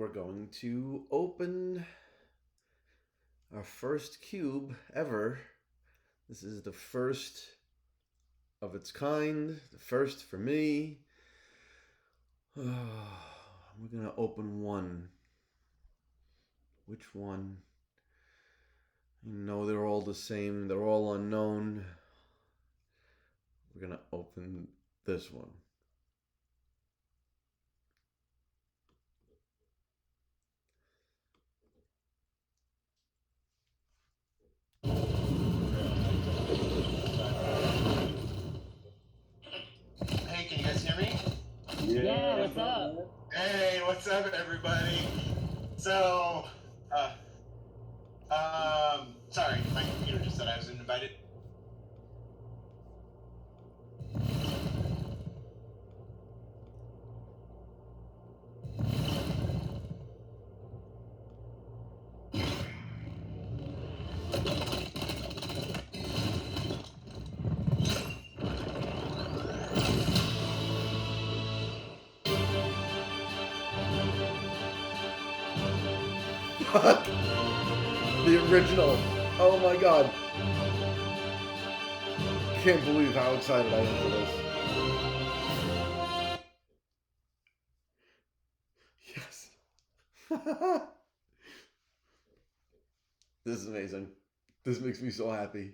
we're going to open our first cube ever. This is the first of its kind, the first for me. We're gonna open one. Which one? You know they're all the same, they're all unknown. We're gonna open this one. Hey, can you guys hear me? Yeah, what's up? Hey, what's up, everybody? So, sorry, my computer just said I was invited. The original. Oh my god. Can't believe how excited I am for this. Yes. This is amazing. This makes me so happy.